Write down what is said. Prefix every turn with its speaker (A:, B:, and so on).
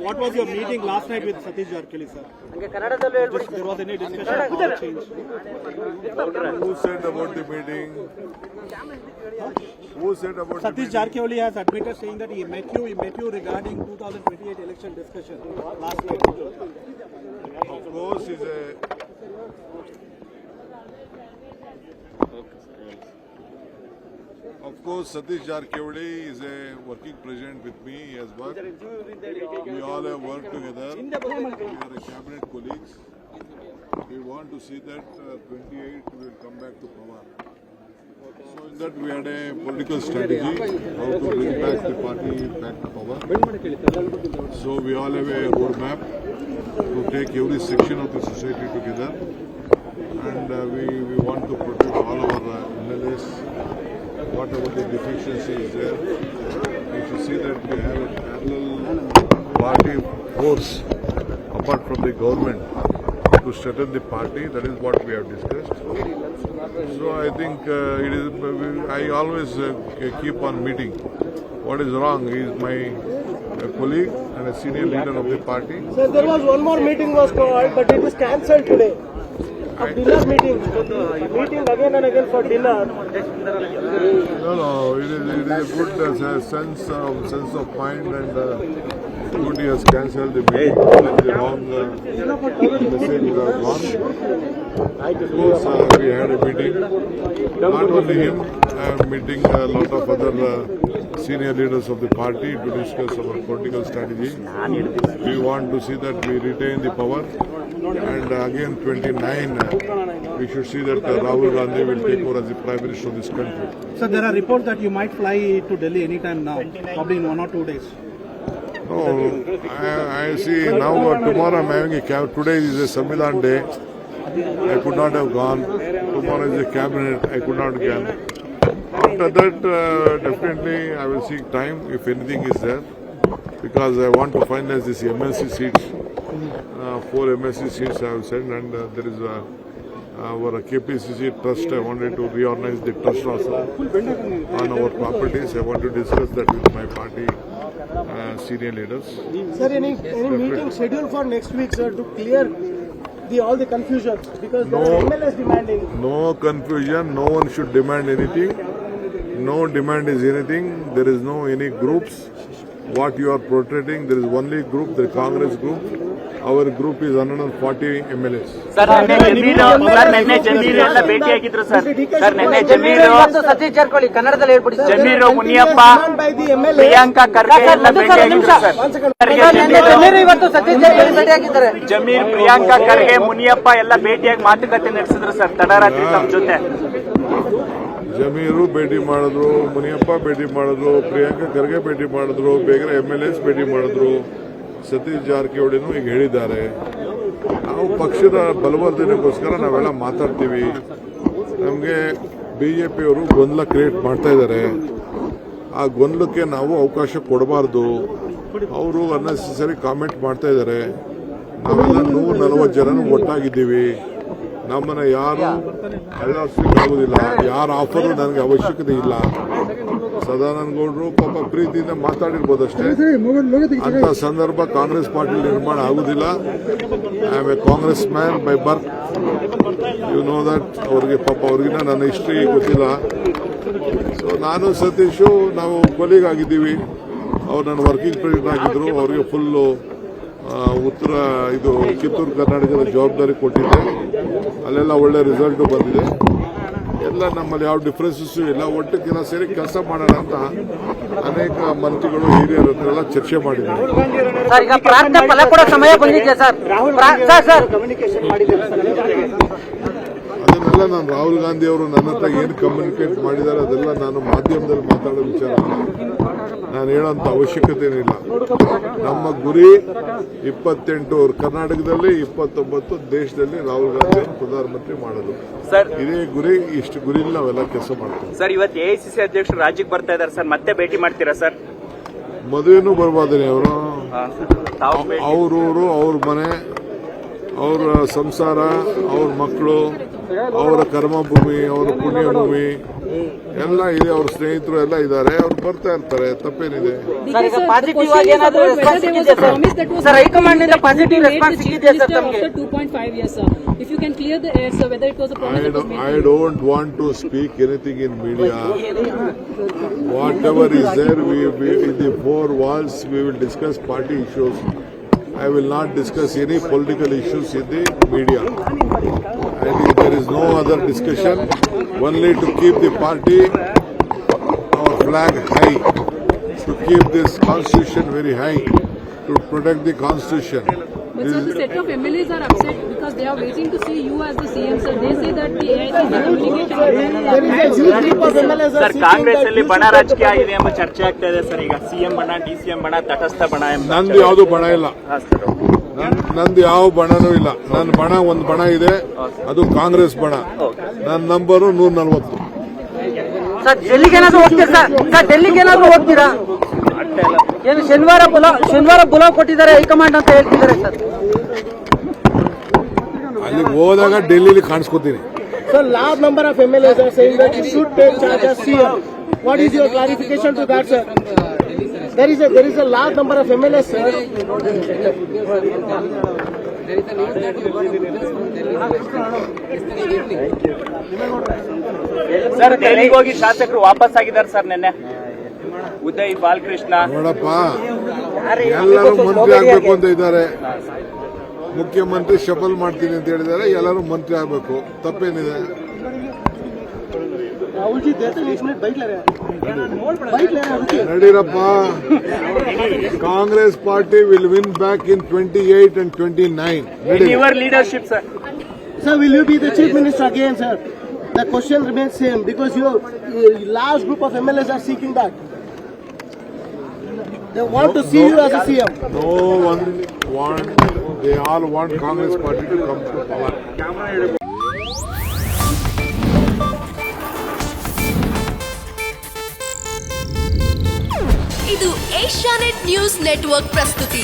A: what was your meeting last night with Satish Jarkali, sir? There was any discussion about change?
B: Who said about the meeting? Who said about
A: Satish
B: the meeting?
A: Jarkali has admitted saying that he met you regarding 2028 election discussion last night.
B: Of course, Satish Jarkali is a working president with me. He has worked. We all have worked together. We are cabinet colleagues. We want to see that 28 will come back to power. So in that we had a political strategy how to bring back the party back to power. So we all have a roadmap to take every section of the society together, and we want to protect all our MLAs. Whatever the deficiency is there, we should see that we have a parallel party force apart from the government to strengthen the party. That is what we have discussed. So I think it is. I always keep on meeting. What is wrong? He is my colleague and a senior leader of the party.
C: Sir, there was one more meeting was called, but it is cancelled today. A dinner meeting again and again for dinner.
B: No, it is a good sense of mind, and good he has cancelled the meeting. The wrong message would have gone. Of course, we had a meeting. Not only him, I am meeting a lot of other senior leaders of the party to discuss our political strategy. We want to see that we retain the power. And again, 29, we should see that Rahul Gandhi will take over as the Prime Minister of this country.
A: So there are reports that you might fly to Delhi anytime now, probably in 1 or 2 days.
B: No, I see now tomorrow I'm having a cab. Today is a Samvidhan day. I could not have gone. Tomorrow is a cabinet. I could not get. After that, definitely I will seek time if anything is there, because I want to finalize this MLC seats. 4 MLC seats I have sent, and there is our KPCC trust. I wanted to reorganize the trust also on our properties. I want to discuss that with my party senior leaders.
C: Sir, any meeting scheduled for next week, sir, to clear all the confusions, because the MLA is demanding.
B: No confusion. No one should demand anything. No demand is anything. There is no any groups. What you are protecting, there is only group, the Congress group. Our group is 140 MLAs.
D: Sir ನಿನ್ನೆ ಜಮೀರ್ ಎಲ್ಲ ಭೇಟಿಯಾಗಿದ್ರು sir. ನಿನ್ನೆ ಸತೀಶ್ ಜಾರಕಿಹೊಳಿ ಕನ್ನಡದಲ್ಲಿ ಹೇಳ್ಬಿಡಿ. ಜಮೀರ್ ಮುನಿಯಪ್ಪ, ಪ್ರಿಯಾಂಕಾ ಖರ್ಗೆ ಎಲ್ಲ ಭೇಟಿಯಾಗಿದ್ರು sir. ಇವತ್ತು ಸತೀಶ್ ಜಾರಕಿಹೊಳಿ ಭೇಟಿಯಾಗಿದ್ದಾರೆ. ಜಮೀರ್, ಪ್ರಿಯಾಂಕಾ ಖರ್ಗೆ, ಮುನಿಯಪ್ಪ ಎಲ್ಲ ಭೇಟಿಯಾಗಿ ಮಾತುಕತೆ ನಡೆಸಿದ್ರು ಸರ್ ತಡರಾತ್ರಿ ತಮ್ಮ ಜೊತೆ.
B: ಜಮೀರು ಭೇಟಿ ಮಾಡಿದ್ರು, ಮುನಿಯಪ್ಪ ಭೇಟಿ ಮಾಡಿದ್ರು, ಪ್ರಿಯಾಂಕಾ ಖರ್ಗೆ ಭೇಟಿ ಮಾಡಿದ್ರು, ಬೇರೆ MLAs ಭೇಟಿ ಮಾಡಿದ್ರು. ಸತೀಶ್ ಜಾರಕಿಹೊಳಿನೂ ಈಗ ಹೇಳಿದ್ದಾರೆ. ನಾವು ಪಕ್ಷದ ಬಲವರ್ಧನೆಗೋಸ್ಕರ ನಾವೆಲ್ಲ ಮಾತಾಡ್ತೀವಿ. ನಮಗೆ ಬಿಜೆಪಿಯವರು ಗೊಂದಲ ಕ್ರಿಯೇಟ್ ಮಾಡ್ತಾ ಇದ್ದಾರೆ. ಆ ಗೊಂದಲಕ್ಕೆ ನಾವು ಅವಕಾಶ ಕೊಡಬಾರ್ದು. ಅವರು ಅನ್ನೆಸೆಸರಿ ಕಾಮೆಂಟ್ ಮಾಡ್ತಾ ಇದ್ದಾರೆ. ನಾವೆಲ್ಲ 140 ಜನ ಒಟ್ಟಾಗಿದ್ದೀವಿ. ನಮ್ಮನ್ನ ಯಾರು ಆಗುದಿಲ್ಲ. ಯಾರ ಆಫರು ನನಗೆ ಅವಶ್ಯಕತೆ ಇಲ್ಲ. ಸದಾನಂದ ಗೌಡರು ಪಾಪ ಪ್ರೀತಿಯಿಂದ ಮಾತಾಡಿರ್ಬೋದಷ್ಟೇ. ಅಂತ ಸಂದರ್ಭ ಕಾಂಗ್ರೆಸ್ ಪಾರ್ಟಿ ನಿರ್ಮಾಣ ಆಗುದಿಲ್ಲ. I am a Congress man by birth. You know that. ಅವ್ರಿಗೆ ಪಾಪ ಅವ್ರಿಗಿನ್ನ ನನ್ನ ಹಿಸ್ಟ್ರಿ ಗೊತ್ತಿಲ್ಲ. ಸೊ ನಾನು ಸತೀಶು ನಾವು ಕೊಲೀಗ್ ಆಗಿದ್ದೀವಿ. ಅವ್ರು ನನ್ನ ವರ್ಕಿಂಗ್ ಪ್ರೆಸಿಡೆಂಟ್ ಆಗಿದ್ರು. ಅವರಿಗೆ ಫುಲ್ಲು ಉತ್ತರ ಕಿತ್ತೂರು ಕರ್ನಾಟಕದ ಜವಾಬ್ದಾರಿ ಕೊಟ್ಟಿದ್ದೆ. ಅಲ್ಲೆಲ್ಲ ಒಳ್ಳೆ ರಿಸಲ್ಟ್ ಬಂದಿದೆ. ಎಲ್ಲ ನಮ್ಮಲ್ಲಿ ಯಾವ ಡಿಫರೆನ್ಸಸ್ ಇಲ್ಲ. ಒಟ್ಟಿಗೆಲ್ಲ ಸೇರಿ ಕೆಲಸ ಮಾಡೋಣ ಅಂತ ಅನೇಕ ಮಂತ್ರಿಗಳು ಹಿರಿಯರ ಹತ್ರ ಎಲ್ಲ ಚರ್ಚೆ ಮಾಡಿದ್ದಾರೆ. ಅದನ್ನೆಲ್ಲ ನಾನು ರಾಹುಲ್ ಗಾಂಧಿ ಅವರು ನನ್ನ ಹತ್ರ ಏನು ಕಮ್ಯುನಿಕೇಟ್ ಮಾಡಿದ್ದಾರೆ ಅದೆಲ್ಲ ನಾನು ಮಾಧ್ಯಮದಲ್ಲಿ ಮಾತಾಡೋ ವಿಚಾರ. ನಾನು ಹೇಳೋಂಥ ಅವಶ್ಯಕತೆ ಏನಿಲ್ಲ. ನಮ್ಮ ಗುರಿ 28 ಕರ್ನಾಟಕದಲ್ಲಿ, 29 ದೇಶದಲ್ಲಿ ರಾಹುಲ್ ಗಾಂಧಿ ಅವರು ಪ್ರಧಾನಮಂತ್ರಿ ಮಾಡೋದು. ಇದೇ ಗುರಿ. ಇಷ್ಟು ಗುರಿಲಿ ನಾವೆಲ್ಲ ಕೆಲಸ ಮಾಡ್ತೀವಿ.
D: ಸರ್, ಇವತ್ತು AICC ಅಧ್ಯಕ್ಷರು ರಾಜ್ಯಕ್ಕೆ ಬರ್ತಾ ಇದ್ದಾರೆ ಸರ್. ಮತ್ತೆ ಭೇಟಿ ಮಾಡ್ತೀರಾ ಸರ್?
B: ಮದುವೆನೂ ಬರ್ಬೋದೇನೆ ಅವರು. ಅವ್ರೂರು, ಅವ್ರ ಮನೆ, ಅವರ ಸಂಸಾರ, ಅವ್ರ ಮಕ್ಕಳು, ಅವರ ಕರ್ಮಭೂಮಿ, ಅವರ ಪುಣ್ಯಭೂಮಿ ಎಲ್ಲ ಇದೆ. ಅವ್ರ ಸ್ನೇಹಿತರು ಎಲ್ಲ ಇದ್ದಾರೆ. ಅವ್ರು ಬರ್ತಾ ಇರ್ತಾರೆ, ತಪ್ಪೇನಿದೆ.
E: ಸರ್, ಈಗ ಪಾಸಿಟಿವ್ ಆಗಿ ಏನಾದರೂ ರೆಸ್ಪಾನ್ಸ್ ಸಿಕ್ಕಿದೆ ಸರ್? ಹೈಕಮಾಂಡ್ ನಿಂದ ಪಾಸಿಟಿವ್ ರೆಸ್ಪಾನ್ಸ್ ಸಿಕ್ಕಿದೆ ಸರ್ ತಮಗೆ?
F: 2.5 years, sir. If you can clear the air, sir, whether it was a promise that was made.
B: I don't want to speak anything in media. Whatever is there, in the four walls, we will discuss party issues. I will not discuss any political issues in the media. And if there is no other discussion, only to keep the party, our flag high, to keep this constitution very high, to protect the constitution.
F: But sir, the set of MLAs are upset because they are waiting to see you as the CM, sir. They say that the AIC is communicating.
D: Sir, Congress ಅಲ್ಲಿ ಬಣ ರಾಜಕೀಯ ಆಗಿದೆ ಎಂಬ ಚರ್ಚೆ ಆಗ್ತಾ ಇದೆ sir. ಈಗ CM ಬಣ, ಡಿಸಿಎಂ ಬಣ, ತಟಸ್ಥ ಬಣ ಎಂಬ.
B: ನಂದು ಯಾವುದು ಬಣ ಇಲ್ಲ. ನಂದು ಯಾವ ಬಣನೂ ಇಲ್ಲ. ನನ್ನ ಬಣ ಒಂದು ಬಣ ಇದೆ, ಅದು ಕಾಂಗ್ರೆಸ್ ಬಣ. ನನ್ನ ನಂಬರು 140.
E: ಸರ್, ಡೆಲ್ಲಿಗೆ ಏನಾದ್ರು ಹೋಗ್ತೀರಾ ಸರ್? ಸರ್, ಡೆಲ್ಲಿಗೆ ಏನಾದ್ರು ಹೋಗ್ತೀರಾ? ಏನು ಶನಿವಾರ ಬುಲಾವ್ ಕೊಟ್ಟಿದ್ದಾರೆ ಹೈಕಮಾಂಡ್ ಅಂತ ಹೇಳ್ತಿದ್ದಾರೆ ಸರ್.
B: ಅಲ್ಲಿಗೆ ಹೋದಾಗ ಡೆಲ್ಲಿಲಿ ಕಾಣಿಸ್ಕೊತೀನಿ.
C: Sir, large number of MLAs are saying that you should take charge as CM. What is your clarification to that, sir? There is a large number of MLAs, sir.
D: Sir, ಡೆಲ್ಲಿಗೆ ಹೋಗಿ ಶಾಸಕರು ವಾಪಸ್ ಆಗಿದ್ದಾರೆ sir ನಿನ್ನೆ. ಉದಯ್ ಬಾಲಕೃಷ್ಣ
B: ನೋಡಪ್ಪ, ಎಲ್ಲರೂ ಮಂತ್ರಿ ಆಗ್ಬೇಕು ಅಂತ ಇದ್ದಾರೆ. ಮುಖ್ಯಮಂತ್ರಿ ಶಪಲ್ ಮಾಡ್ತೀನಿ ಅಂತ ಹೇಳಿದ್ದಾರೆ. ಎಲ್ಲರೂ ಮಂತ್ರಿ ಆಗ್ಬೇಕು, ತಪ್ಪೇನಿದೆ? ನಡೀರಪ್ಪ. Congress party will win back in 28 and 29.
D: Your leadership sir.
C: Sir, will you be the chief minister again, sir? The question remains same because your large group of MLAs are seeking that. They want to see you as a CM.
B: No one want. They all want Congress party to come to power.
G: ಇದು Asianet news network ಪ್ರಸ್ತುತಿ.